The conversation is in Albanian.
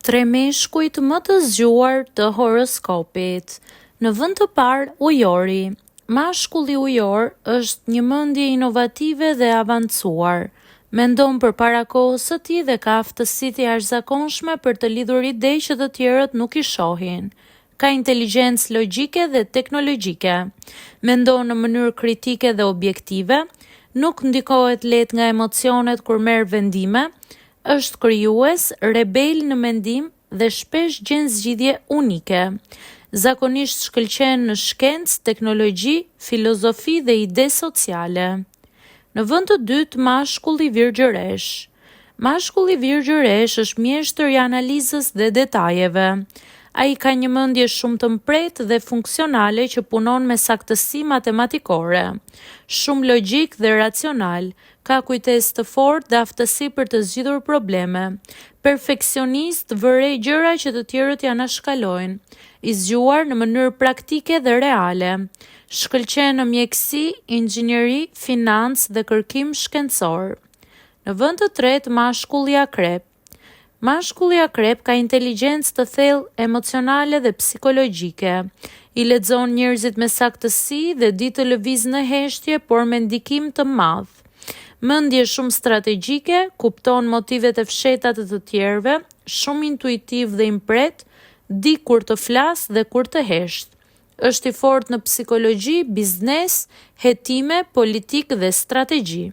Tre meshkujt më të zgjuar të horoskopit. Në vend të parë, ujori. Mashkulli ujor është një mendje inovative dhe avancuar. Mendon përpara kohës së tij dhe ka aftësitë e jashtëzakonshme për të lidhur ide që të tjerët nuk i shohin. Ka inteligjencë logjike dhe teknologjike. Mendon në mënyrë kritike dhe objektive. Nuk ndikohet lehtë nga emocionet kur merr vendime. Është krijues, rebel në mendim dhe shpesh gjen zgjidhje unike. Zakonisht shkëlqen në shkencë, teknologji, filozofi dhe ide sociale. Në vend të dytë, mashkulli virgjëresh. Mashkulli virgjëresh është mjeshtër i analizës dhe detajeve. Ai ka një mendje shumë të mprehtë dhe funksionale që punon me saktësi matematikore. Shumë logjik dhe racional, ka kujtesë të fortë dhe aftësi për të zgjidhur probleme. Perfeksionist, vërej gjëra që të tjerët ja anashkalojnë. I zgjuar në mënyrë praktike dhe reale. Shkëlqen në mjeksi, inxhinieri, financë dhe kërkim shkencor. Në vend të tretë, mashkulli akrep. Mashkulli akrep ka inteligjencë të thellë emocionale dhe psikologjike. I lexon njerëzit me saktësi dhe di të lëvizë në heshtje, por me ndikim të madh. Mendje shumë strategjike, kupton motivet e fshehta të të tjerëve, shumë intuitiv dhe impret, di kur të flasë dhe kur të heshtë. Është i fortë në psikologji, biznes, hetime, politikë dhe strategji.